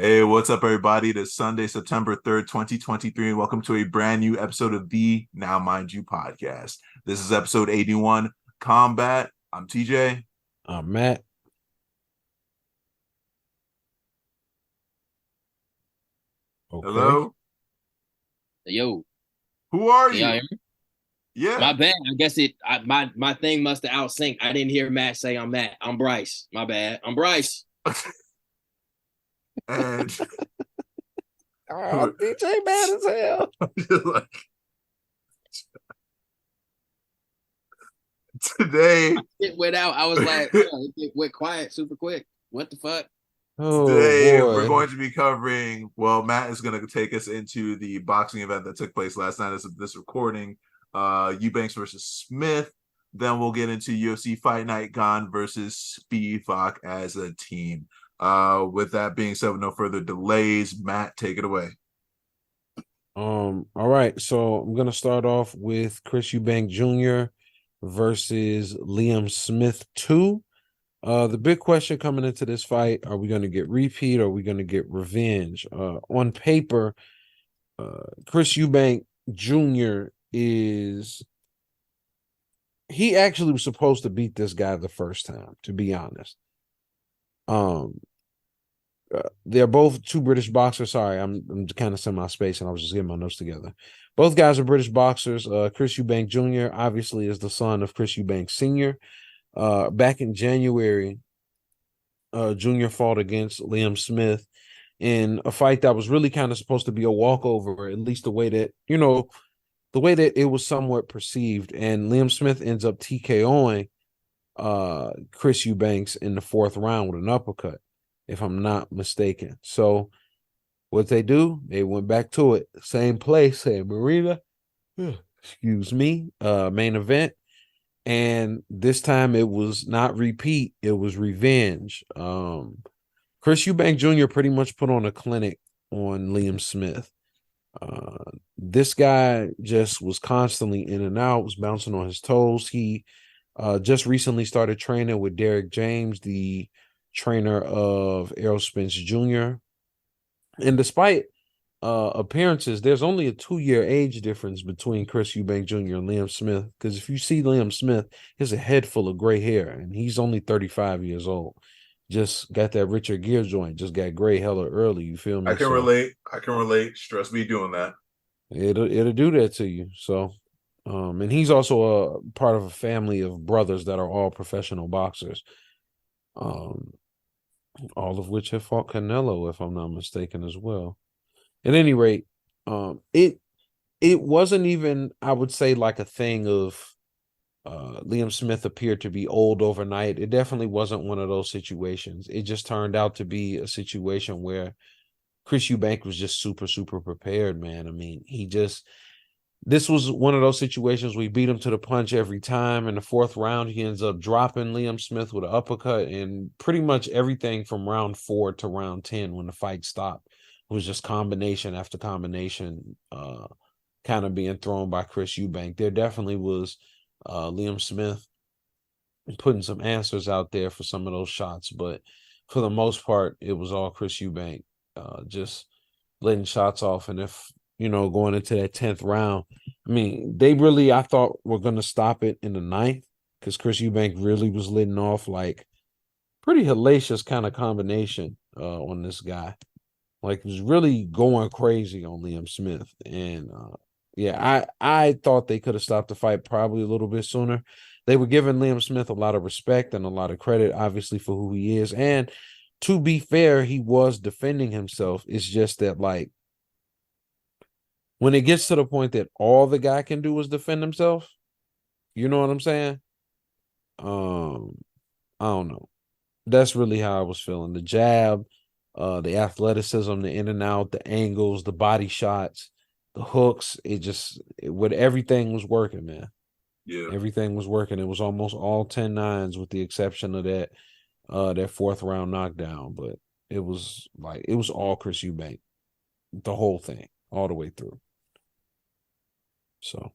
Hey, what's up, everybody? It is Sunday, September 3rd, 2023, and welcome to a brand new episode of the Now Mind You podcast. This is episode 81, Combat. I'm TJ. Matt. Okay. Hello. Yo, Who are can y'all hear you? me? Yeah. My bad. I guess my thing must have outsynced. I didn't hear Matt say I'm Matt. I'm Bryce. My bad. I'm Bryce. And Oh, DJ mad as hell. today, It went out. I was like, it went quiet super quick. What the fuck? Oh today we're boy. going to be covering. Well, Matt is going to take us into the boxing event that took place last night as of this recording. Eubanks versus Smith. Then we'll get into UFC Fight Night Gane versus Spivac as a team. With that being said, with no further delays, Matt, take it away. All right. So I'm gonna start off with Chris Eubank Jr. versus Liam Smith 2. The big question coming into this fight: are we gonna get repeat or are we gonna get revenge? On paper, Chris Eubank Jr. is he actually was supposed to beat this guy the first time, to be honest. Um, they're both two British boxers. Sorry, I'm kind of semi-spacing. I was just getting my notes together. Both guys are British boxers. Chris Eubank Jr. obviously is the son of Chris Eubank Sr. Back in January, Jr. fought against Liam Smith in a fight that was really kind of supposed to be a walkover, at least the way that, the way that it was somewhat perceived. And Liam Smith ends up TKOing Chris Eubanks in the fourth round with an uppercut, if I'm not mistaken. So what they do, they went back to it. Same place, same arena. Excuse me. Main event. And this time it was not repeat, it was revenge. Chris Eubank Jr. pretty much put on a clinic on Liam Smith. This guy just was constantly in and out, was bouncing on his toes. He just recently started training with Derek James, the trainer of Errol Spence Jr. And despite appearances, there's only a 2-year age difference between Chris Eubank Jr. and Liam Smith. Because if you see Liam Smith, he has a head full of gray hair, and he's only 35 years old. Just got that Richard Gere joint, just got gray hella early. You feel I me? can So relate. I can relate. Stress me doing that. it'll do that to you. So and he's also a part of a family of brothers that are all professional boxers. Um, all of which have fought Canelo, if I'm not mistaken, as well. At any rate, it wasn't even, I would say, like a thing of Liam Smith appeared to be old overnight. It definitely wasn't one of those situations. It just turned out to be a situation where Chris Eubank was just super, super prepared, man. I mean, this was one of those situations we beat him to the punch every time. In the fourth round, he ends up dropping Liam Smith with an uppercut, and pretty much everything from round 4 to round 10, when the fight stopped, was just combination after combination, kind of being thrown by Chris Eubank. There definitely was Liam Smith putting some answers out there for some of those shots, but for the most part, it was all Chris Eubank, just letting shots off. And if going into that 10th round, I mean, they really, I thought, were going to stop it in the ninth, because Chris Eubank really was letting off like pretty hellacious kind of combination on this guy. Like, was really going crazy on Liam Smith. And yeah, I thought they could have stopped the fight probably a little bit sooner. They were giving Liam Smith a lot of respect and a lot of credit, obviously, for who he is. And to be fair, he was defending himself. It's just that, like, when it gets to the point that all the guy can do is defend himself, you know what I'm saying? Um, I don't know. That's really how I was feeling. The jab, the athleticism, the in and out, the angles, the body shots, the hooks. With everything was working, man. Yeah. Everything was working. It was almost all 10-9s with the exception of that fourth round knockdown. But it was all Chris Eubank, the whole thing, all the way through. So,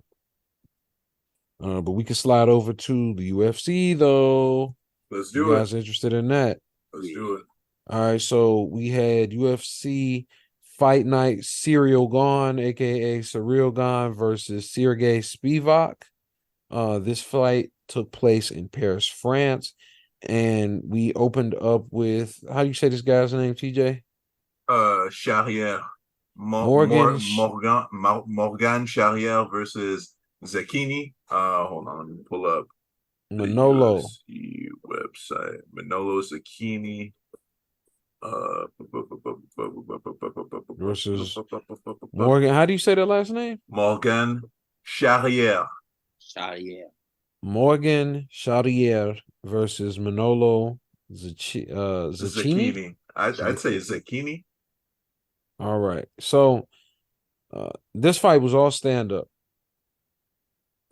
but we can slide over to the UFC though. Let's You do it. guys interested in that? Let's do it. All right, so we had UFC Fight Night Serial Gane, aka Surreal Gane versus Sergey Spivac. This fight took place in Paris, France, and we opened up with how do you say this guy's name, TJ? Charrière. Morgan Morgan Charrière versus Zucchini. Hold on, let me pull up the Manolo UFC website. Manolo Zucchini. versus Morgan. How do you say that last name? Morgan Charrière. Yeah. Morgan Charrière versus Manolo Zucchini. I'd say Zucchini. All right. So this fight was all stand up.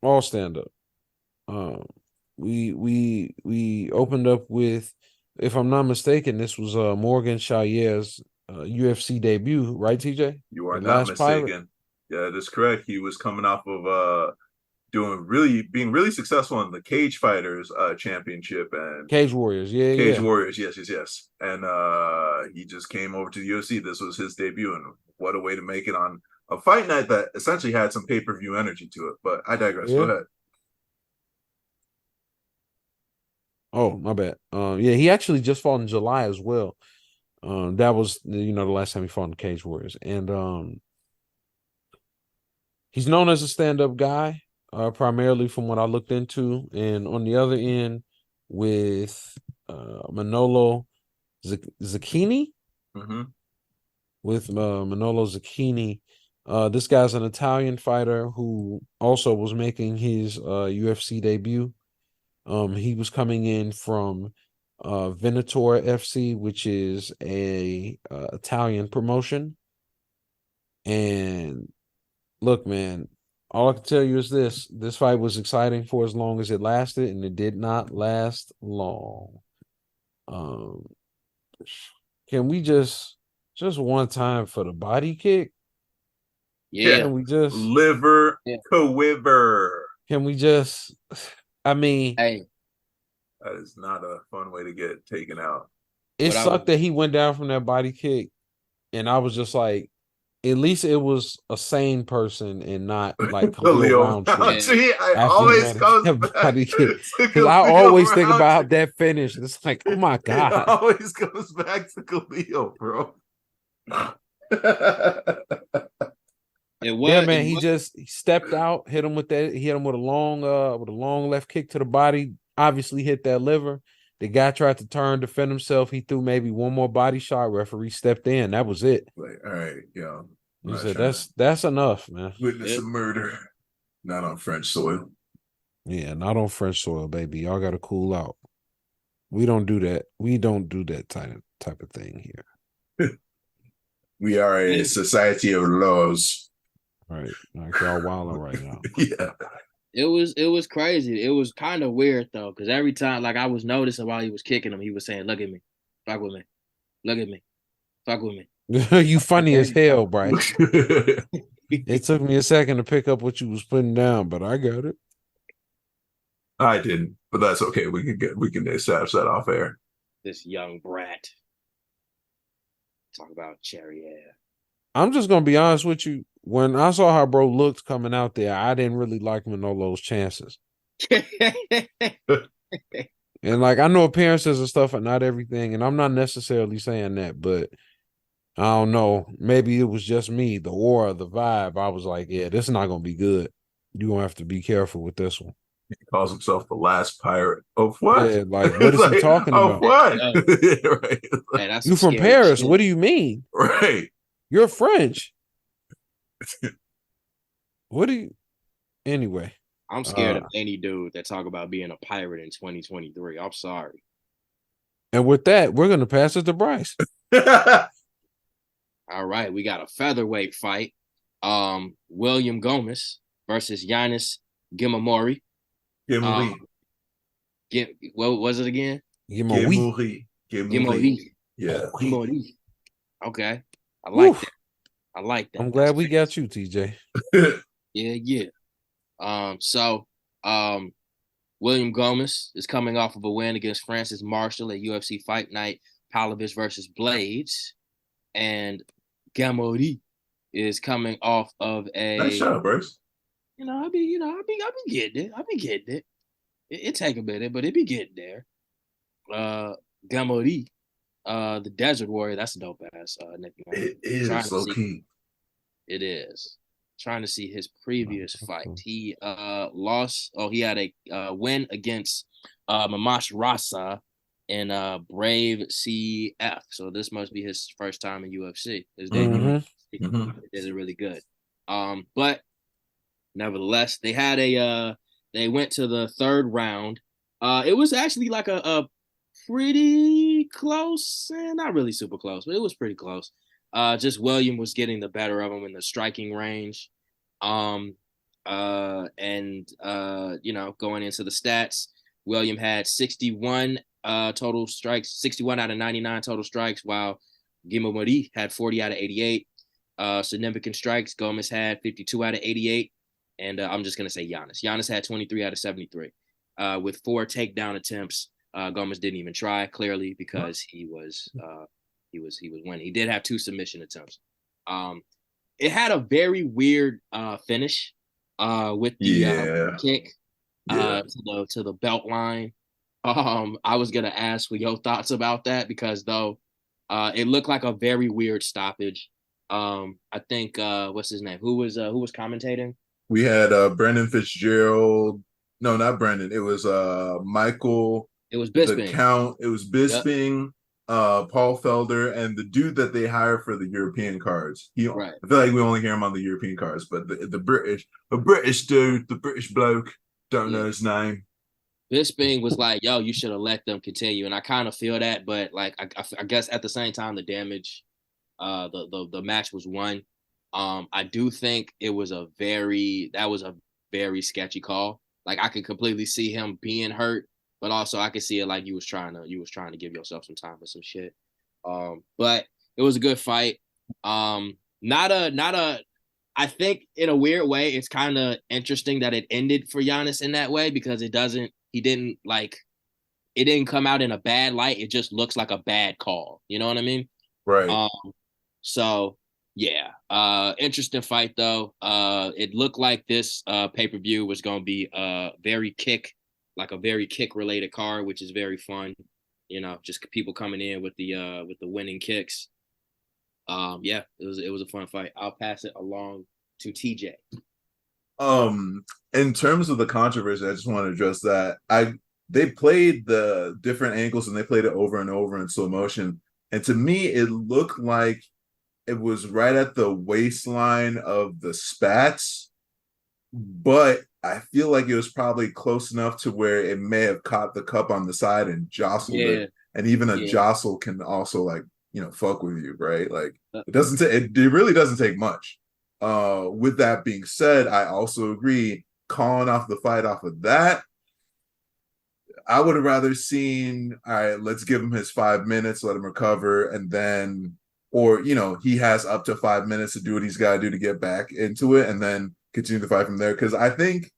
All stand up. We opened up with, if I'm not mistaken, this was Morgan Charriere's UFC debut, right, TJ? You are The not last mistaken. Pirate? Yeah, that's correct. He was coming off of being really successful in the Cage Fighters championship and Cage Warriors, Cage yeah. Warriors, yes. And he just came over to the UFC. This was his debut, and what a way to make it on a fight night that essentially had some pay-per-view energy to it. But I digress. Yeah. Go ahead. Oh, my bad. Yeah, he actually just fought in July as well. That was the last time he fought in Cage Warriors, and he's known as a stand-up guy, primarily from what I looked into. And on the other end, with Manolo Zucchini, Mm-hmm. with Manolo Zucchini. This guy's an Italian fighter who also was making his UFC debut. He was coming in from Venator FC, which is a Italian promotion. And look, man, all I can tell you is this fight was exciting for as long as it lasted, and it did not last long. Can we just one time for the body kick? Yeah. Can we just liver quiver? Can we just? I mean, Hey, that is not a fun way to get taken out. it sucked that he went down from that body kick, and I was just like, at least it was a sane person and not like Khalil Roundtree. I always goes back because I always think about that finish. It's like, oh my god, it always goes back to Khalil, bro. Yeah, man. He stepped out, hit him with that. He hit him with a long left kick to the body. Obviously, hit that liver. The guy tried to turn, defend himself. He threw maybe one more body shot. Referee stepped in. That was it. Like, all right, yo. He said, "That's enough, man." Witness a murder, not on French soil. Yeah, not on French soil, baby. Y'all got to cool out. We don't do that. We don't do that type of thing here. We are a society of laws. Right, like y'all wilding right now. Yeah, it was crazy. It was kind of weird though, because every time, like I was noticing while he was kicking him, he was saying, "Look at me, fuck with me, look at me, fuck with me." You funny as hell, Bryce. It took me a second to pick up what you was putting down, but I got it. I didn't, but that's okay. We can establish that off air. This young brat. Talk about cherry air. I'm just gonna be honest with you. When I saw how bro looked coming out there, I didn't really like Manolo's chances. And like I know appearances and stuff are not everything, and I'm not necessarily saying that, but I don't know. Maybe it was just me, the aura, the vibe. I was like, yeah, this is not gonna be good. You're gonna have to be careful with this one. He calls himself the last pirate of what? Yeah, like what is he talking about? What? Yeah, right. Man, you from Paris? Shit. What do you mean? Right. You're French. What do you? Anyway, I'm scared of any dude that talk about being a pirate in 2023. I'm sorry. And with that, we're gonna pass it to Bryce. All right, we got a featherweight fight. William Gomez versus Giannis Gimamori. What was it again? Gimori. Yeah. Gimori. Okay. I like that. I like that. I'm glad we got you, TJ. Yeah. William Gomez is coming off of a win against Francis Marshall at UFC Fight Night Pavlovich versus Blades, and Gamori is coming off of Nice a, shot, Bryce. I be getting it. I be getting it. It take a minute, but it be getting there. Gamori, the Desert Warrior. That's a dope ass nickname. It is low key. It is. Trying to see his previous fight. He lost. Oh, he had a win against Mamash Rasa in Brave CF. So this must be his first time in UFC. His debut. He did it really good. But nevertheless, they had they went to the third round. It was actually like a pretty close, not really super close, but it was pretty close. Just William was getting the better of him in the striking range. Going into the stats, William had 61 total strikes, 61 out of 99 total strikes, while Gimomori had 40 out of 88. Significant strikes, Gomez had 52 out of 88. And I'm just gonna say Giannis. Giannis had 23 out of 73. With 4 takedown attempts. Gomez didn't even try, clearly, because he was winning. He did have 2 submission attempts. It had a very weird finish with the kick to the belt line. I was gonna ask for your thoughts about that, because though it looked like a very weird stoppage. I think what's his name? Who was commentating? We had Brendan Fitzgerald. No, not Brendan. It was Michael. It was Bisping. The Count. It was Bisping. Yep. Paul Felder, and the dude that they hire for the European cards. I feel like we only hear him on the European cards, but the British dude, the British bloke, don't know his name. Bisping was like, yo, you should have let them continue. And I kind of feel that, but like I guess at the same time, the damage, the match was won. I do think that was a very sketchy call. Like, I could completely see him being hurt, but also I could see it like you was trying to give yourself some time for some shit. But it was a good fight. I think in a weird way, it's kind of interesting that it ended for Giannis in that way, because it didn't come out in a bad light. It just looks like a bad call. You know what I mean? Right. So yeah, interesting fight though. It looked like this pay-per-view was going to be a very kick related card, which is very fun. Just people coming in with the winning kicks. Yeah, it was a fun fight. I'll pass it along to TJ. In terms of the controversy, I just want to address that. They played the different angles and they played it over and over in slow motion. And to me, it looked like it was right at the waistline of the spats, but I feel like it was probably close enough to where it may have caught the cup on the side and jostled it. And even a jostle can also, like, fuck with you, right? Like, it really doesn't take much. With that being said, I also agree, calling off the fight off of that, I would have rather seen, all right, let's give him his 5 minutes, let him recover, and then, or, he has up to 5 minutes to do what he's got to do to get back into it, and then continue the fight from there. Because I think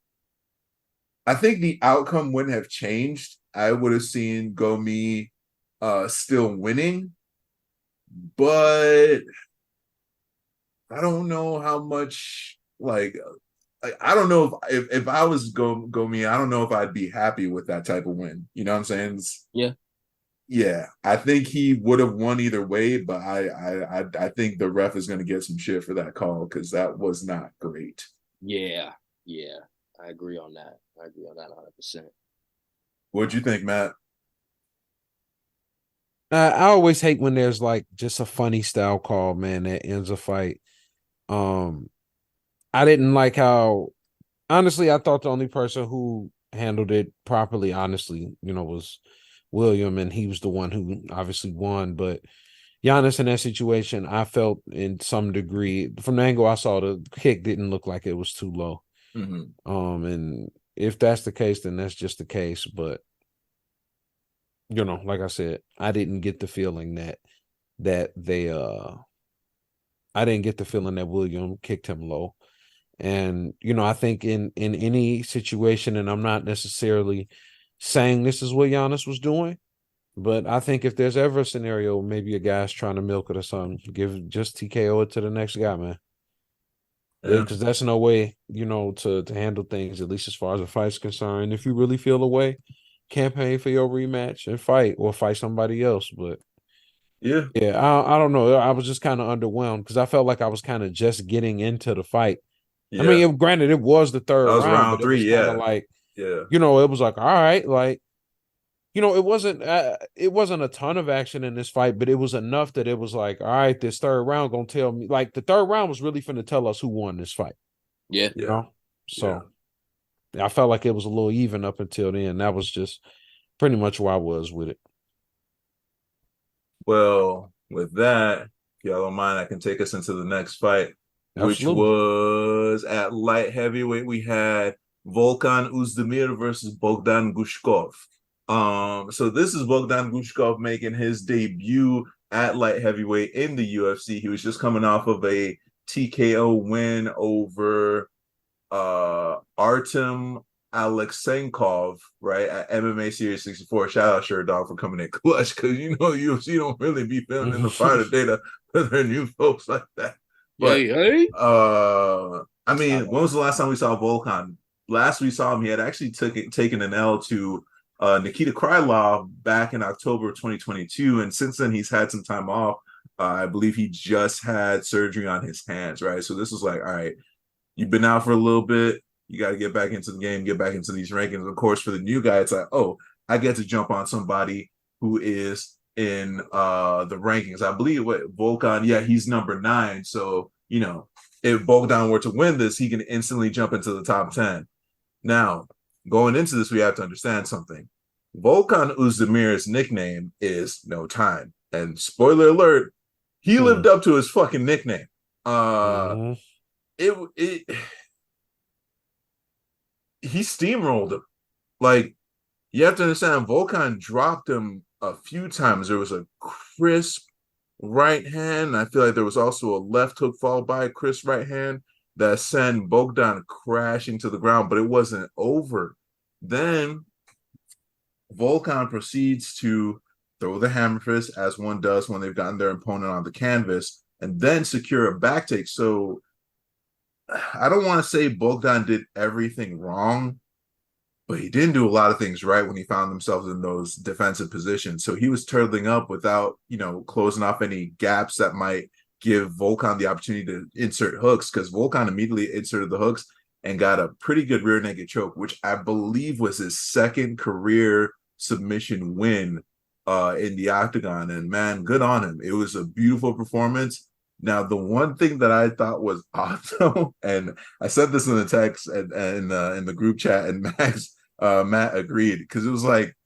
the outcome wouldn't have changed. I would have seen Gomi still winning, but I don't know how much, like I don't know if I was Gomi, I don't know if I'd be happy with that type of win. You know what I'm saying? Yeah. I think he would have won either way, but I think the ref is going to get some shit for that call, because that was not great. Yeah, I agree on that. 100%. What'd you think, Matt? I always hate when there's like just a funny style call, man, that ends a fight. I didn't like how, honestly, I thought the only person who handled it properly, honestly, was William, and he was the one who obviously won. But Giannis in that situation, I felt in some degree, from the angle I saw, the kick didn't look like it was too low. Mm-hmm. And if that's the case, then that's just the case. But like I said, I didn't get the feeling that they I didn't get the feeling that William kicked him low. And I think in any situation, and I'm not necessarily saying this is what Giannis was doing, But I think if there's ever a scenario, maybe a guy's trying to milk it or something, just TKO it to the next guy, man. Yeah. Because that's no way, to handle things, at least as far as a fight's concerned. If you really feel a way, campaign for your rematch and fight, or fight somebody else. But Yeah. I don't know. I was just kind of underwhelmed because I felt like I was kind of just getting into the fight. I Yeah. mean, granted, it was the third That was round, round but it was 3. kind of Yeah. like, Yeah. it was like, all right, like, it wasn't a ton of action in this fight, but it was enough that it was like, all right, this third round gonna tell me, like, the third round was really finna tell us who won this fight. Yeah. Yeah. So I felt like it was a little even up until then. That was just pretty much where I was with it. Well, with that, if y'all don't mind, I can take us into the next fight, which Absolutely. was at light heavyweight. We had Volkan Uzdemir versus Bogdan Gushkov. So this is Bogdan Gushkov making his debut at light heavyweight in the UFC. He was just coming off of a TKO win over Artem Alexenkov, right, at MMA Series 64. Shout out Sure Dog for coming in clutch, because UFC don't really be filling in the fighter data for their new folks like that. But I mean, when was the last time we saw Volkan? Last we saw him, he had actually taken an L to Nikita Krylov back in October of 2022, and since then he's had some time off. I believe he just had surgery on his hands, right? So this was like, all right, you've been out for a little bit. You got to get back into the game, get back into these rankings. Of course, for the new guy, it's like, oh, I get to jump on somebody who is in the rankings. I believe what Volkan, yeah, he's number 9. So, if Bogdan were to win this, he can instantly jump into the top 10. Now, going into this, we have to understand something. Volkan Uzdemir's nickname is No Time. And spoiler alert, he lived up to his fucking nickname. He steamrolled him. Like, you have to understand, Volkan dropped him a few times. There was a crisp right hand. I feel like there was also a left hook followed by a crisp right hand that sent Bogdan crashing to the ground, but it wasn't over. Then Volkan proceeds to throw the hammer fist, as one does when they've gotten their opponent on the canvas, and then secure a back take. So I don't want to say Bogdan did everything wrong, but he didn't do a lot of things right when he found himself in those defensive positions. So he was turtling up without, closing off any gaps that might give Volkan the opportunity to insert hooks, because Volkan immediately inserted the hooks and got a pretty good rear naked choke, which I believe was his second career submission win in the octagon. And man, good on him. It was a beautiful performance. Now, the one thing that I thought was odd, though, and I said this in the text and in the group chat, and Matt agreed, because it was like,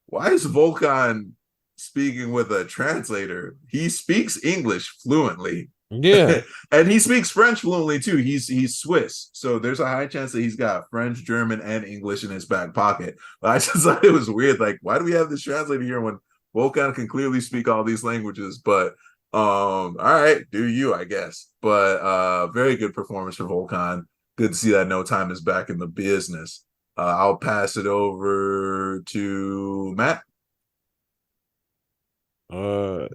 why is Volkan speaking with a translator? He speaks English fluently. Yeah. And he speaks French fluently too. He's Swiss. So there's a high chance that he's got French, German, and English in his back pocket. But I just thought it was weird. Like, why do we have this translator here when Volkan can clearly speak all these languages? But all right, do you, I guess. But very good performance for Volkan. Good to see that No Time is back in the business. I'll pass it over to Matt. He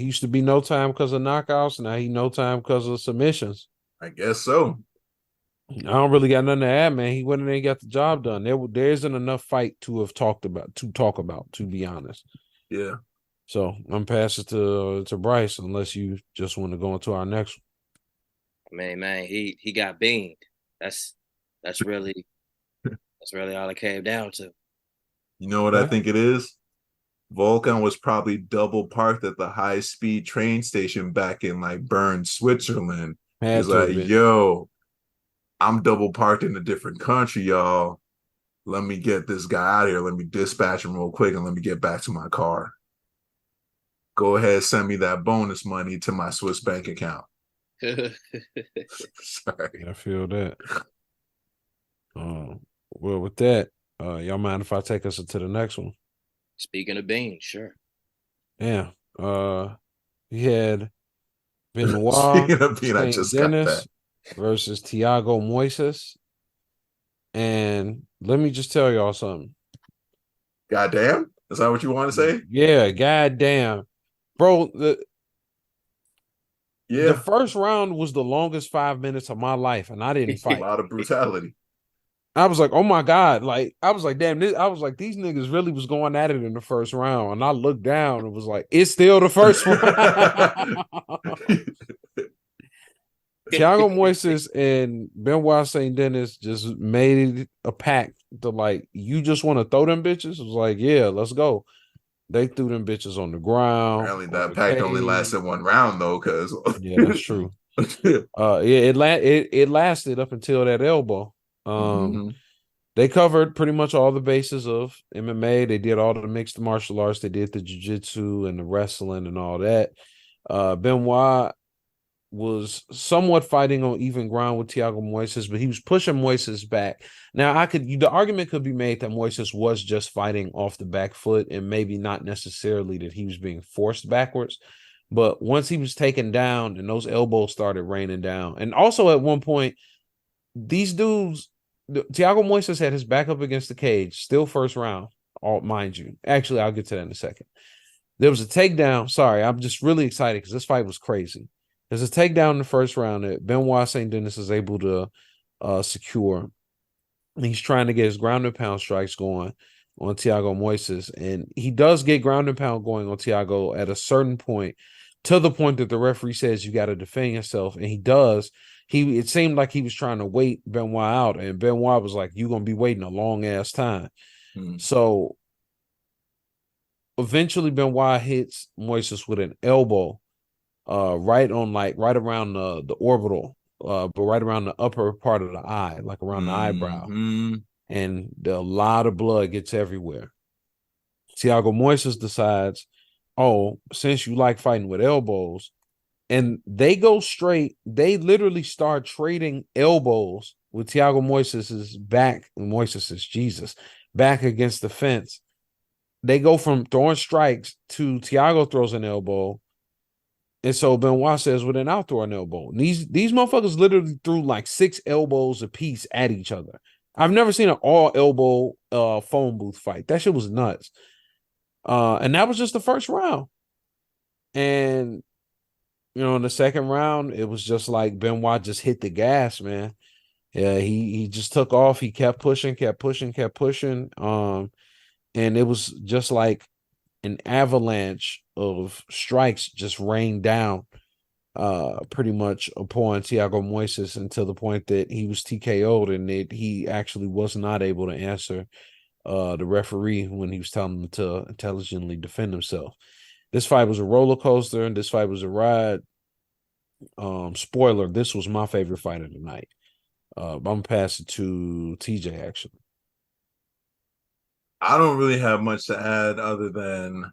used to be No Time because of knockouts. Now he No Time because of submissions. I guess so. I don't really got nothing to add, man. He went in there and got the job done. There isn't enough fight to talk about, to be honest. Yeah. So I'm passing to Bryce, unless you just want to go into our next one. Man, he got beamed. That's really all it came down to. You know what I think it is? Volkan was probably double parked at the high-speed train station back in like Bern, Switzerland. He's like, yo, I'm double parked in a different country, y'all. Let me get this guy out of here. Let me dispatch him real quick and let me get back to my car. Go ahead, send me that bonus money to my Swiss bank account. Sorry. I feel that. Well, with that, y'all mind if I take us into the next one? Speaking of beans, sure. Yeah. He had Benoit Speaking of bean, I just Dennis got that. versus Thiago Moises. And let me just tell y'all something. Goddamn. Is that what you want to say? Yeah, goddamn. Bro, the Yeah. first round was the longest 5 minutes of my life, and I didn't A fight. lot of brutality. I was like, oh my God. Like, I was like, damn, I was like, these niggas really was going at it in the first round. And I looked down and was like, it's still the first round. Thiago Moises and Benoit St. Denis just made a pact to like, you just want to throw them bitches? It was like, yeah, let's go. They threw them bitches on the ground. Apparently On that the pact only cage. lasted one round though, because Yeah, that's true. It lasted up until that elbow. They covered pretty much all the bases of MMA. They did all the mixed martial arts. They did the jiu-jitsu and the wrestling and all that. Benoit was somewhat fighting on even ground with Thiago Moises, but he was pushing Moises back. Now, the argument could be made that Moises was just fighting off the back foot and maybe not necessarily that he was being forced backwards. But once he was taken down and those elbows started raining down, and also at one point, these dudes, Thiago Moises had his back up against the cage, still first round, mind you. Actually, I'll get to that in a second. There was a takedown. Sorry, I'm just really excited because this fight was crazy. There's a takedown in the first round that Benoit St. Denis is able to secure. He's trying to get his ground and pound strikes going on Thiago Moises, and he does get ground and pound going on Thiago at a certain point, to the point that the referee says you got to defend yourself, and he does. It seemed like he was trying to wait Benoit out, and Benoit was like, "You're gonna be waiting a long ass time." So eventually, Benoit hits Moises with an elbow, right around the orbital, but right around the upper part of the eye, like around the eyebrow, and a lot of blood gets everywhere. Thiago Moises decides, oh, since you like fighting with elbows, and they go straight. They literally start trading elbows with Thiago Moises's back. Jesus, back against the fence. They go from throwing strikes to Thiago throws an elbow. And so Benoit says, well, then I'll throw an elbow. And these motherfuckers literally threw like 6 elbows apiece at each other. I've never seen an all elbow phone booth fight. That shit was nuts. And that was just the first round. And in the second round, it was just like Benoit just hit the gas, man. Yeah, he just took off. He kept pushing. And it was just like an avalanche of strikes just rained down pretty much upon Thiago Moises, until the point that he was TKO'd, and he actually was not able to answer the referee when he was telling him to intelligently defend himself. This fight was a roller coaster, and this fight was a ride. Spoiler, this was my favorite fight of the night. I'm gonna pass it to TJ, actually. I don't really have much to add other than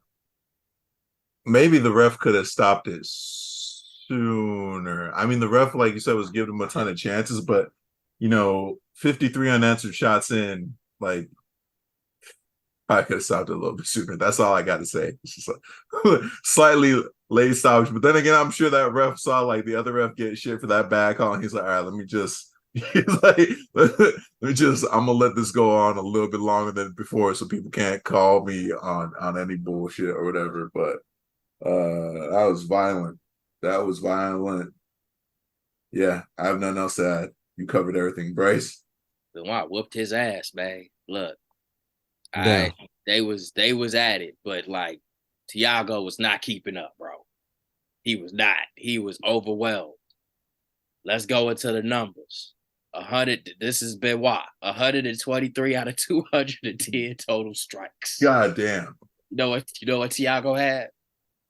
maybe the ref could have stopped it sooner. I mean, the ref, like you said, was giving him a ton of chances, but 53 unanswered shots in, like, I could have stopped it a little bit sooner. That's all I got to say. It's just like, slightly late stoppage, but then again, I'm sure that ref saw like the other ref get shit for that bad call, and he's like, all right, let me just. He's like, I'm gonna let this go on a little bit longer than before, so people can't call me on any bullshit or whatever. But that was violent. Yeah, I have nothing else to add. You covered everything, Bryce. Benoit whooped his ass, man. Look, Damn. they was at it, but like Thiago was not keeping up, bro. He was not. He was overwhelmed. Let's go into the numbers. 100. This is Benoit. 123 out of 210 total strikes. God damn. You know what Thiago had?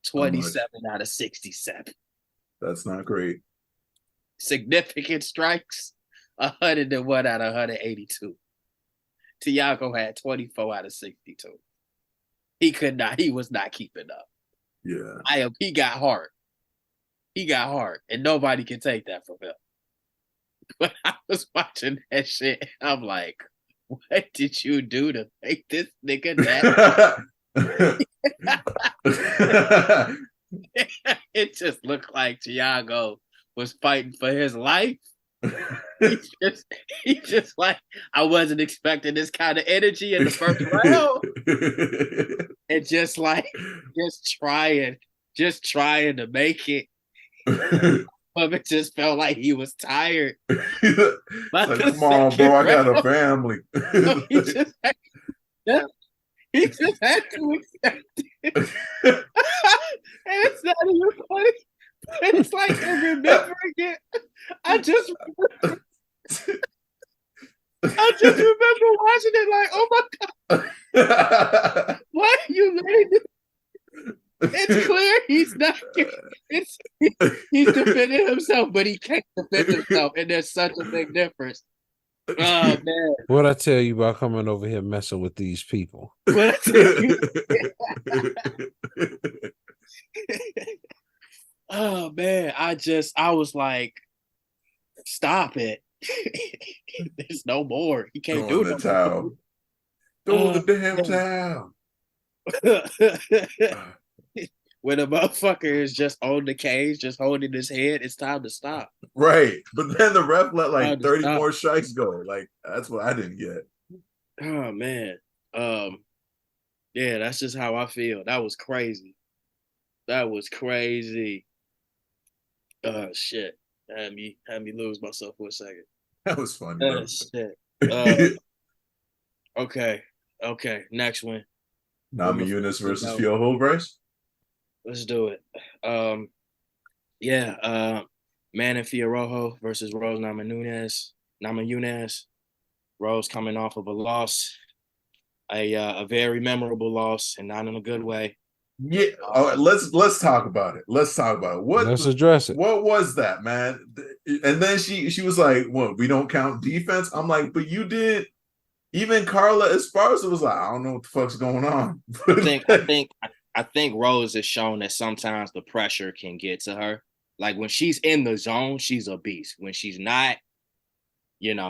27 out of 67. That's not great. Significant strikes. 101 out of 182. Thiago had 24 out of 62. He was not keeping up. Yeah. He got heart. And nobody can take that from him. When I was watching that shit, I'm like, what did you do to make this nigga that? It just looked like Thiago was fighting for his life. He just like, I wasn't expecting this kind of energy in the first round. and just trying to make it. But it just felt like he was tired. Like, come on, bro, I got a family. So he just had to accept it. And it's not even funny. It's like in remembering it. I just remember watching it like, oh my God. Why are you letting it? It's clear he's not. He's defending himself, but he can't defend himself, and there's such a big difference. Oh man! What I tell you about coming over here messing with these people? What I tell you? Oh man! I was like, stop it! There's no more. He can't do the towel. Throw the damn towel. When a motherfucker is just on the cage, just holding his head, it's time to stop. Right. But then the ref let like 30 more strikes go. Like, that's what I didn't get. Oh man. Yeah, that's just how I feel. That was crazy. Shit. Had me lose myself for a second. That was funny. Shit. Okay. Next one. Namajunas versus Fioho, Bryce. Let's do it. Man and Fiorojo versus Rose Namajunas. Rose coming off of a loss, a very memorable loss, and not in a good way. Yeah. All right, let's talk about it. Let's address it. What was that, man? And then she was like, "What? We don't count defense." I'm like, "But you did." Even Carla Esparza was like, "I don't know what the fuck's going on." I think Rose has shown that sometimes the pressure can get to her. Like when she's in the zone, she's a beast. When she's not,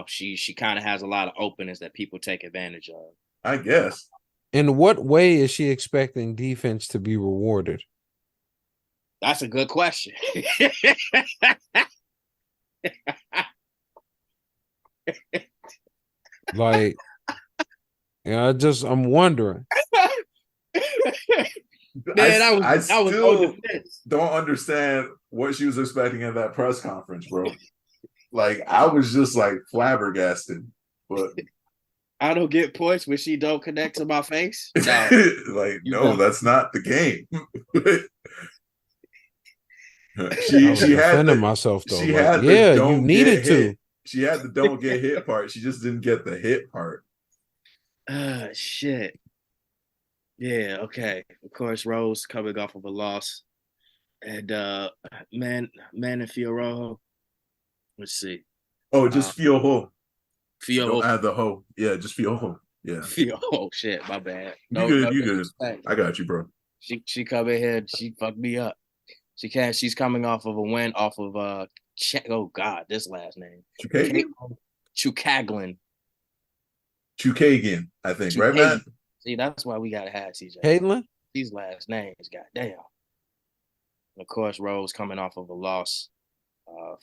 she kind of has a lot of openings that people take advantage of. I guess. In what way is she expecting defense to be rewarded? That's a good question. Like, I'm wondering. Man, I still don't understand what she was expecting at that press conference, bro. Like, I was just like flabbergasted. But I don't get points when she don't connect to my face. No. No, that's not the game. she had myself though. She like, had yeah, you needed to. She had the don't get hit part. She just didn't get the hit part. Shit. Yeah, okay. Of course, Rose coming off of a loss. And man and Fiorojo. Let's see. Oh, just Fioho. Don't add the ho. Yeah, just Fioho. Yeah. Fioho. Shit, my bad. You good. I got you, bro. She come in here and she fucked me up. She's coming off of a win off of oh God, this last name. Chukagian, I think, right, Matt? See, that's why we gotta have CJ. Caitlin? These last names, goddamn. And of course, Rose coming off of a loss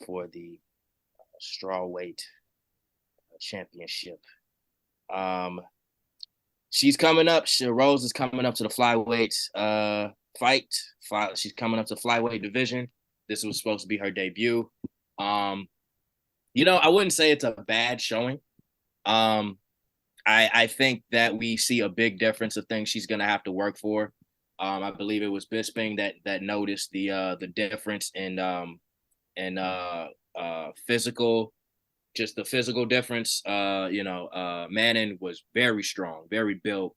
for the strawweight championship. She's coming up. Rose is coming up to the flyweight fight. She's coming up to flyweight division. This was supposed to be her debut. I wouldn't say it's a bad showing. I think that we see a big difference of things she's gonna have to work for. I believe it was Bisping that noticed the difference in physical, just the physical difference. Manning was very strong, very built,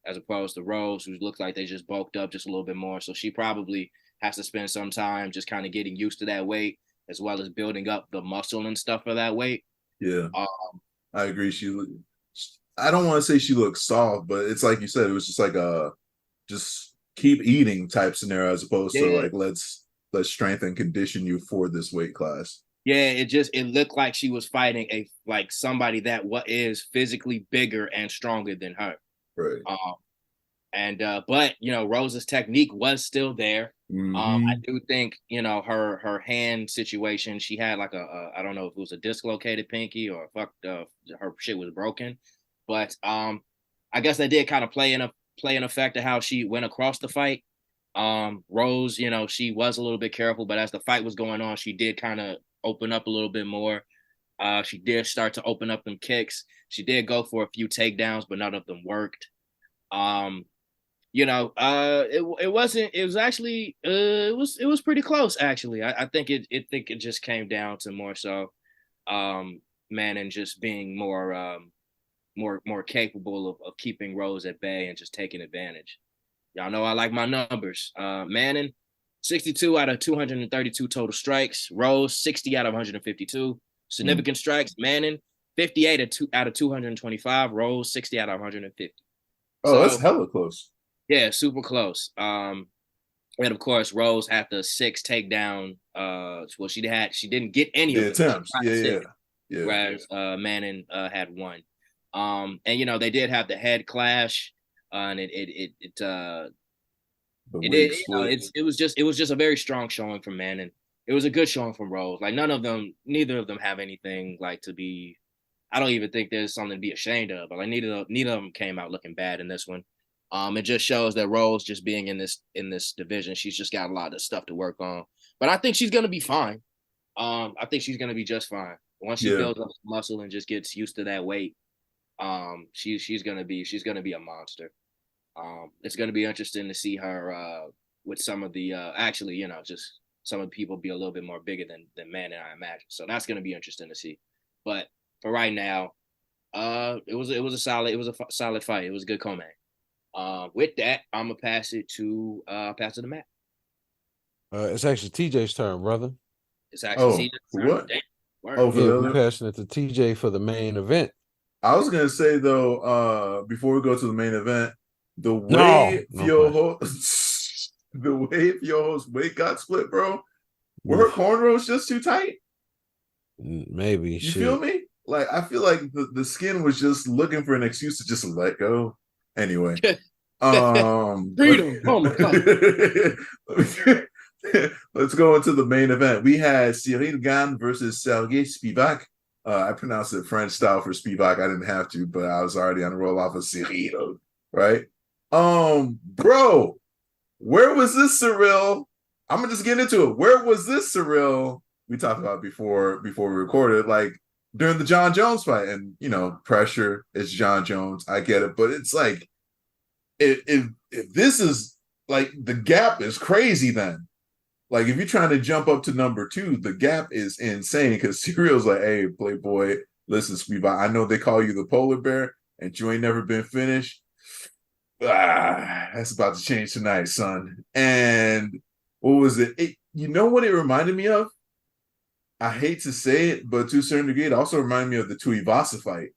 as opposed to Rose, who looked like they just bulked up just a little bit more. So she probably has to spend some time just kind of getting used to that weight, as well as building up the muscle and stuff for that weight. Yeah, I agree. I don't want to say she looks soft, but it's like you said, it was just like a just keep eating type scenario, as opposed to like let's strengthen and condition you for this weight class. Yeah, it looked like she was fighting somebody that is physically bigger and stronger than her. Right. But Rose's technique was still there. Mm-hmm. I do think her hand situation. She had like I don't know if it was a dislocated pinky or her shit was broken, but I guess that did kind of play play an effect of how she went across the fight. Rose, you know, she was a little bit careful, but as the fight was going on, she did kind of open up a little bit more. She did start to open up them kicks. She did go for a few takedowns, but none of them worked. You know, it wasn't. It was actually, it was pretty close. Actually, I think it just came down to more so, Manning just being more capable of keeping Rose at bay and just taking advantage. Y'all know I like my numbers. Manning, 62 out of 232 total strikes. Rose, 60 out of 152. Significant strikes. Manning, 58 out of 225. Rose, 60 out of 150. Oh, so, that's hella close. Yeah, super close. And of course, Rose had the 6 takedown. Well, she didn't get any of the attempts. Yeah. Whereas Manning had 1. And you know, they did have the head clash. And it was just a very strong showing from Manning. It was a good showing from Rose. Like neither of them have anything like to be. I don't even think there's something to be ashamed of. But like neither of them came out looking bad in this one. It just shows that Rose just being in this division, she's just got a lot of stuff to work on. But I think she's gonna be fine. I think she's gonna be just fine once she builds up muscle and just gets used to that weight. She's gonna be a monster. It's gonna be interesting to see her with some of the actually, you know, just some of the people be a little bit more bigger than Manning, I imagine. So that's gonna be interesting to see. But for right now, it was a solid fight. It was a good co-main. With that, I'm gonna pass it to Matt. It's actually TJ's turn, brother. It's actually TJ's turn. What? We're passing it to TJ for the main event. I was gonna say though, before we go to the main event, the way Fiojo's weight got split, bro, were her cornrows just too tight? Maybe. You feel me? Like I feel like the skin was just looking for an excuse to just let go. Anyway, freedom. Oh my god. Let's go into the main event. We had Cyril Gane versus Sergey Spivac. I pronounced it French style for Spivac. I didn't have to, but I was already on the roll off of Cyril, right? Bro, where was this Cyril? I'm gonna just get into it. Where was this Cyril? We talked about before we recorded, like during the John Jones fight, and you know, pressure is John Jones. I get it, but it's like if this is like the gap is crazy, then like if you're trying to jump up to number 2, the gap is insane because Cyril's like, hey, Playboy, listen, Spivac, I know they call you the polar bear and you ain't never been finished. That's about to change tonight, son. And what was it? You know what it reminded me of? I hate to say it, but to a certain degree, it also reminded me of the Tuivasa fight.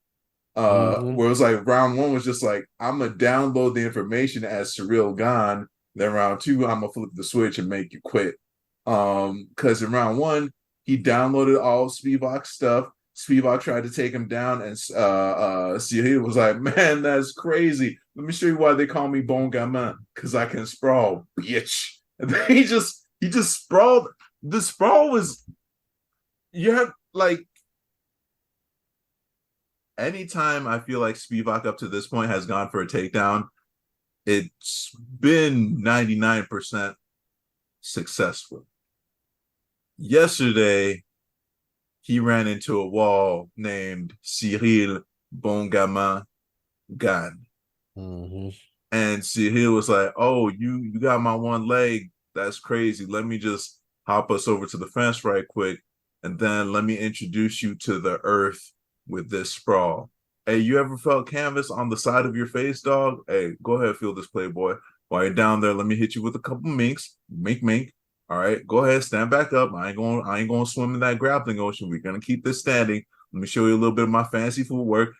Where it was like round 1 was just like, I'm gonna download the information as Cyril Gane. Then round 2, I'm gonna flip the switch and make you quit. Because in round 1, he downloaded all Spivac's stuff. Spivac tried to take him down, and Cyril was like, man, that's crazy. Let me show you why they call me Bon Gamin, because I can sprawl, bitch. And then he just sprawled. The sprawl was, you have like, anytime I feel like Spivac up to this point has gone for a takedown, it's been 99% successful. Yesterday, he ran into a wall named Cyril Bon Gamin Gane. And Cyril was like, oh, you got my one leg. That's crazy. Let me just hop us over to the fence right quick, and then let me introduce you to the earth with this sprawl. Hey, you ever felt canvas on the side of your face, dog? Hey, go ahead, feel this, Playboy. While you're down there, let me hit you with a couple minks. Mink. All right, go ahead, stand back up. I ain't going to swim in that grappling ocean. We're gonna keep this standing. Let me show you a little bit of my fancy footwork.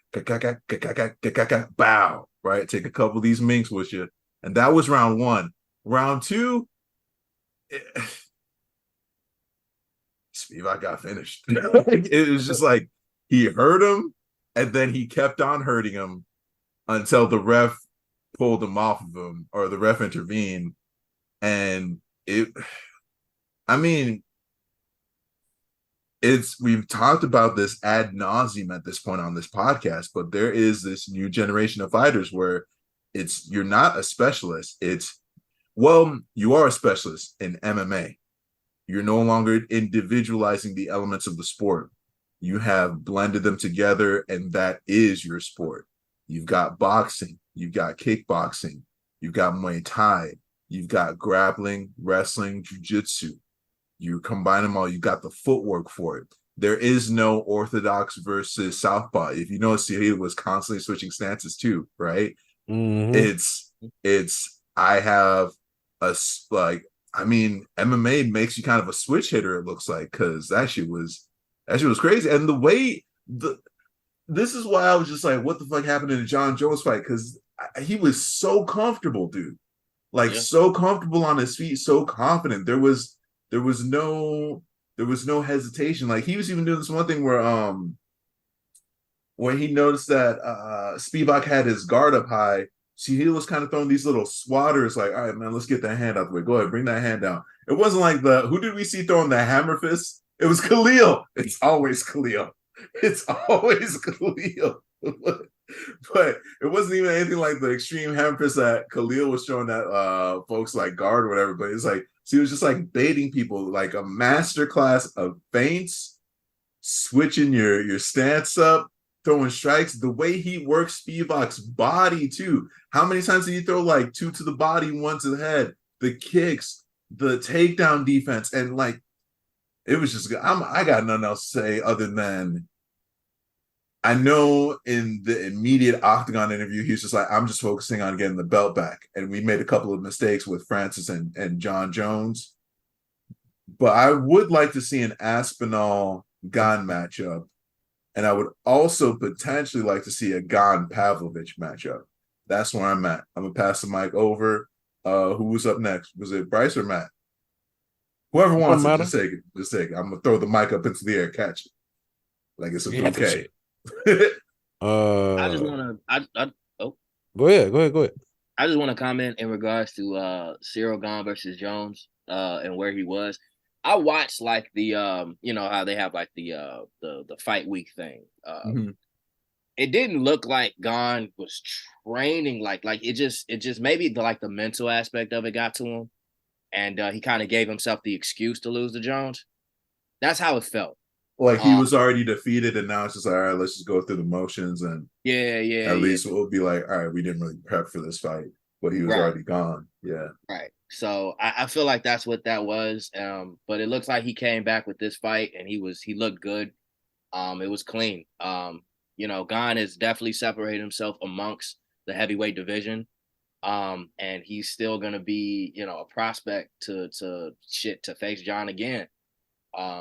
Bow. Right, take a couple of these minks with you. And that was round 1. Round 2, Spivac got finished. It was just like he hurt him, and then he kept on hurting him until the ref pulled him off of him, or the ref intervened. And we've talked about this ad nauseum at this point on this podcast, but there is this new generation of fighters where you're not a specialist. Well, you are a specialist in MMA. You're no longer individualizing the elements of the sport. You have blended them together, and that is your sport. You've got boxing, you've got kickboxing, you've got Muay Thai, you've got grappling, wrestling, jiu-jitsu. You combine them all, you got the footwork for it. There is no orthodox versus southpaw. If you notice, he was constantly switching stances too, right? I have MMA makes you kind of a switch hitter, it looks like, because that shit was crazy. And this is why I was just like, what the fuck happened in the John Jones fight? Because he was so comfortable, dude. So comfortable on his feet, so confident. There was no hesitation. Like, he was even doing this one thing where when he noticed that Spivac had his guard up high, see, he was kind of throwing these little swatters, like, all right, man, let's get that hand out the way. Go ahead, bring that hand down. It wasn't like who did we see throwing the hammer fist? It was Khalil. It's always Khalil. But it wasn't even anything like the extreme hammer fist that Khalil was showing that folks like guard or whatever. But it's like, so he was just like baiting people, like a master class of feints, switching your stance up, throwing strikes. The way he works Spivac's body too. How many times did he throw like 2 to the body, 1 to the head? The kicks, the takedown defense, and like, it was just good. I got nothing else to say other than, I know in the immediate Octagon interview, he was just like, I'm just focusing on getting the belt back. And we made a couple of mistakes with Francis and John Jones. But I would like to see an Aspinall-Gane matchup. And I would also potentially like to see a Gane-Pavlovich matchup. That's where I'm at. I'm going to pass the mic over. Who was up next? Was it Bryce or Matt? Whoever wants it, just take it. Just take it. I'm going to throw the mic up into the air, catch it. Like it's a bouquet. I just want to. Go ahead. I just want to comment in regards to Cyril Gane versus Jones and where he was. I watched like the how they have like the fight week thing. It didn't look like Gane was training like it just maybe the mental aspect of it got to him, and he kind of gave himself the excuse to lose to Jones. That's how it felt. Like he was already defeated, and now it's just like, all right, let's just go through the motions, and at least we'll be like, all right, we didn't really prep for this fight, but he was already gone. Yeah, right. So I feel like that's what that was. But it looks like he came back with this fight, and he looked good. It was clean. Gane has definitely separated himself amongst the heavyweight division. And he's still gonna be, a prospect to face John again.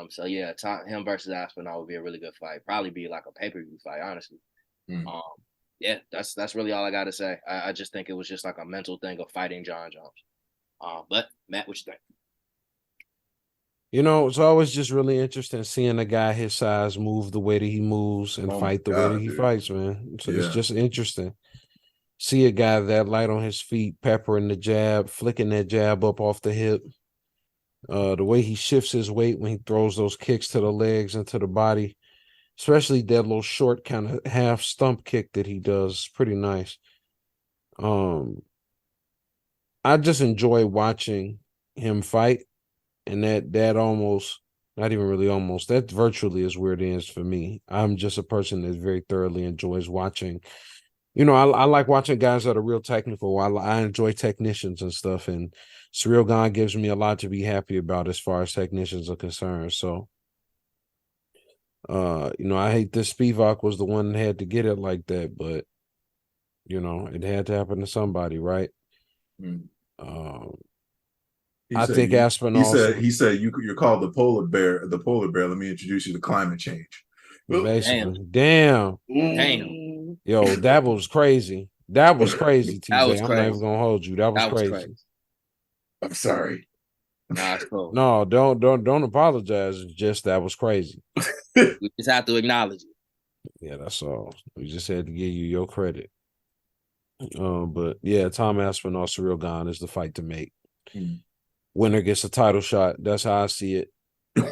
So yeah, him versus Aspinall would be a really good fight. Probably be like a pay-per-view fight, honestly. Yeah, that's really all I got to say. I just think it was just like a mental thing of fighting John Jones. But Matt, what you think? It's always just really interesting seeing a guy his size move the way that he moves and fight the way that he fights, man. So it's just interesting. See a guy that light on his feet, peppering the jab, flicking that jab up off the hip. The way he shifts his weight when he throws those kicks to the legs and to the body, especially that little short kind of half stump kick that he does, pretty nice. I just enjoy watching him fight, and that almost, not even really almost, that virtually is where it is for me. I'm just a person that very thoroughly enjoys watching. I like watching guys that are real technical. I enjoy technicians and stuff, and Cyril Gane gives me a lot to be happy about as far as technicians are concerned. So, I hate this Spivac was the one that had to get it like that, but, it had to happen to somebody, right? I think Aspinall. He said you're called the polar bear. The polar bear. Let me introduce you to climate change. Basically, damn. Yo, that was crazy. That was crazy, TJ. I'm not even gonna hold you. That was crazy. I'm sorry. Nah, it's cool. No, don't apologize. It's just that was crazy. We just have to acknowledge it. Yeah, that's all. We just had to give you your credit. But yeah, Tom Aspinall, Cyril Gane is the fight to make. Winner gets a title shot. That's how I see it.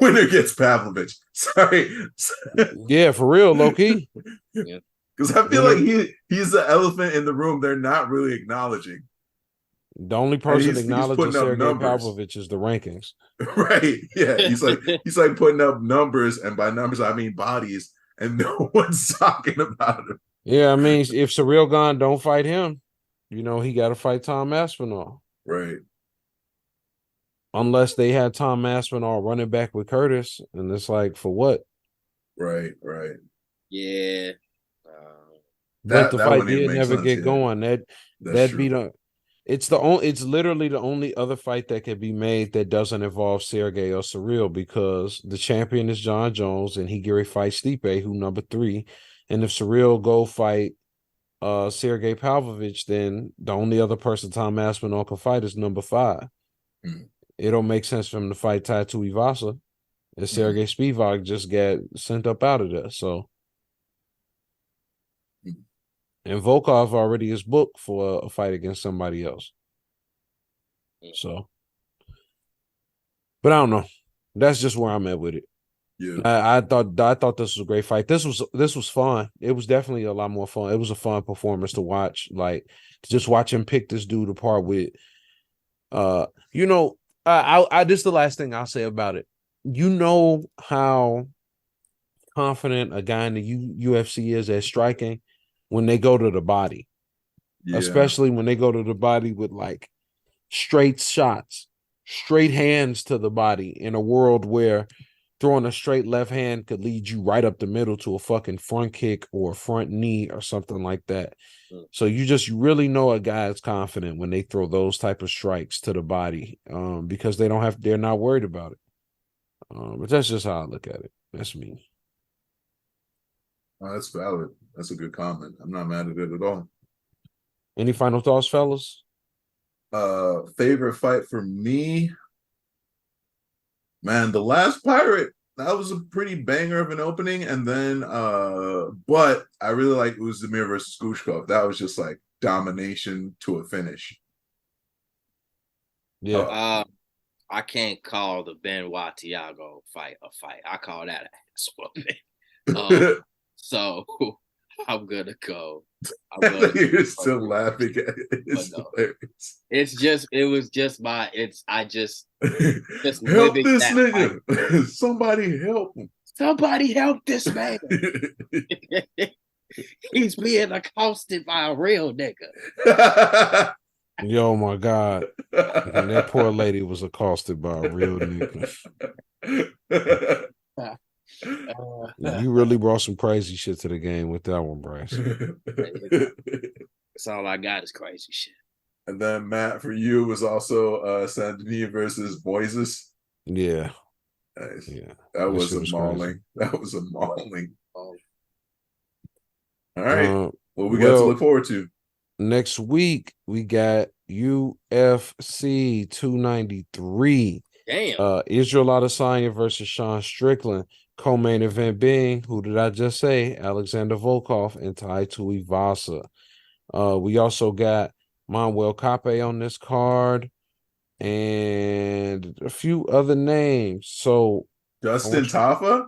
Winner gets Pavlovich. Sorry. Yeah, for real, low key. Yeah. Because I feel like he's the elephant in the room they're not really acknowledging. The only And person he's acknowledging putting up Sergey numbers. Pavlovich is the rankings. Right. Yeah. He's like putting up numbers, and by numbers I mean bodies, and no one's talking about him. Yeah, I mean, if Ciryl Gane don't fight him, he got to fight Tom Aspinall. Right. Unless they had Tom Aspinall running back with Curtis, and it's like, for what? Right. Yeah. But the That fight wouldn't even did make never sense. get Yeah. going. That's That'd be true. it's literally the only other fight that could be made that doesn't involve Sergey or Ciryl, because the champion is John Jones and he get ready to fight Stipe, who number 3. And if Ciryl go fight Sergey Pavlovich, then the only other person Tom Aspinall can fight is number 5. It don't make sense for him to fight Tattoo Ivasa. And Sergey Spivac just got sent up out of there. So, and Volkov already is booked for a fight against somebody else. So, but I don't know. That's just where I'm at with it. Yeah. I thought this was a great fight. This was fun. It was definitely a lot more fun. It was a fun performance to watch. Like, to just watch him pick this dude apart with. This is the last thing I'll say about it. You know how confident a guy in the UFC is at striking when they go to the body, especially when they go to the body with like straight shots, straight hands to the body, in a world where throwing a straight left hand could lead you right up the middle to a fucking front kick or a front knee or something like that. So you really know a guy is confident when they throw those type of strikes to the body, because they're not worried about it. But that's just how I look at it. That's me. Oh, that's valid. That's a good comment. I'm not mad at it at all. Any final thoughts, fellas? Favorite fight for me? Man, the last Pirate, that was a pretty banger of an opening. And then but I really like Uzdemir versus Gushkov. That was just like domination to a finish. Yeah. I can't call the Benoit Thiago fight a fight. I call that an ass whooping. So I'm gonna go. You're still laughing at it. I just help this nigga. Fight. Somebody help him. Somebody help this man. He's being accosted by a real nigga. Yo, my God. And that poor lady was accosted by a real nigga. You really brought some crazy shit to the game with that one, Bryce. That's all I got is crazy shit. And then Matt, for you, was also Saint Denis versus Boises. Yeah. Nice. Yeah. That was a mauling. That was a mauling. All right. What we got to look forward to? Next week, we got UFC 293. Damn. Israel Adesanya versus Sean Strickland. Co-main event being, who did I just say? Alexander Volkov and Tai Tuivasa. We also got Manuel Cape on this card and a few other names. So Dustin Tafa?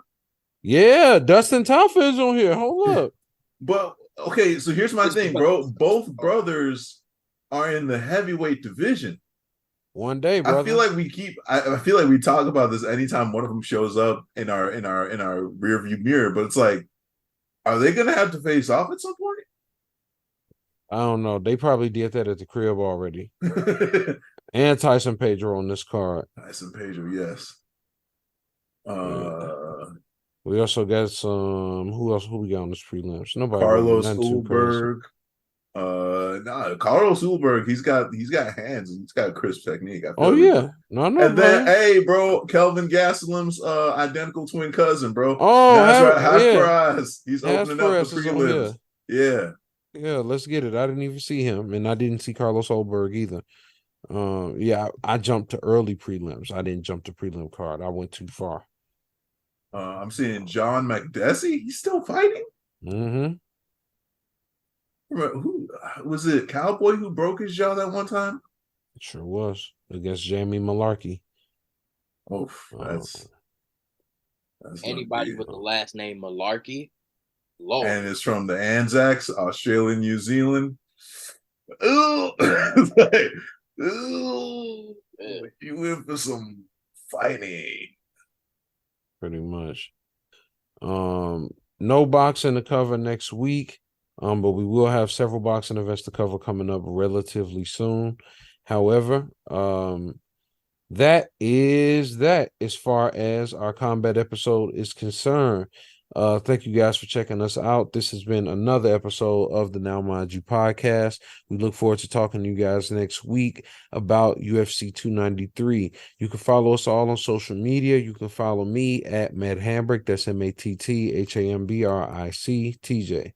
Yeah, Dustin Tafa is on here. Hold up. But okay, so here's my thing, bro. Both brothers are in the heavyweight division. One day, brother. I feel like we talk about this anytime one of them shows up in our rearview mirror, but it's like, are they gonna have to face off at some point? I don't know. They probably did that at the crib already. And Tyson Pedro on this card. Tyson Pedro, yes. We also got some. Who we got on this prelims? Nobody. Carlos Ulberg. Carlos Ulberg. He's got hands and he's got crisp technique. Oh yeah, no. And then, hey, bro, Kelvin Gastelum's identical twin cousin, bro. Oh, Hasperaz. He's opening up the prelims. Yeah. Let's get it. I didn't even see him, and I didn't see Carlos Ulberg either. I jumped to early prelims. I didn't jump to prelim card. I went too far. I'm seeing John McDessie. He's still fighting. Mm-hmm. Who was it? Cowboy who broke his jaw that one time? It sure was against Jamie Malarkey. Oh, that's anybody with the last name Malarkey. Lord. And it's from the Anzacs, Australia, New Zealand. Ooh, like, ooh, you in for some fighting. Pretty much. No boxing to cover next week. But we will have several boxing events to cover coming up relatively soon. However, that is that as far as our combat episode is concerned. Thank you guys for checking us out. This has been another episode of the Now Mind You podcast. We look forward to talking to you guys next week about UFC 293. You can follow us all on social media. You can follow me at Matt Hambrick. That's MATTHAMBRIC TJ.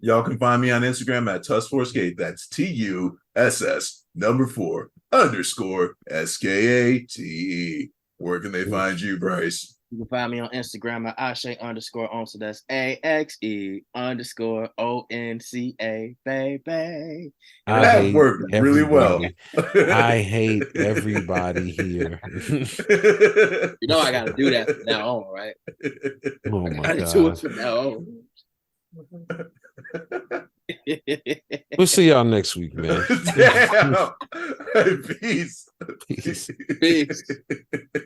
Y'all can find me on Instagram at Tuss4Skate. That's TUSS__SKATE. Where can they find you, Bryce? You can find me on Instagram at Ashe__on. So that's AXE_ONCA, baby. That worked really well. I hate everybody here. You know I gotta do that from now on, right? Oh my I gotta God. do it from now on. We'll see y'all next week, man. Damn. Peace. Peace. Peace.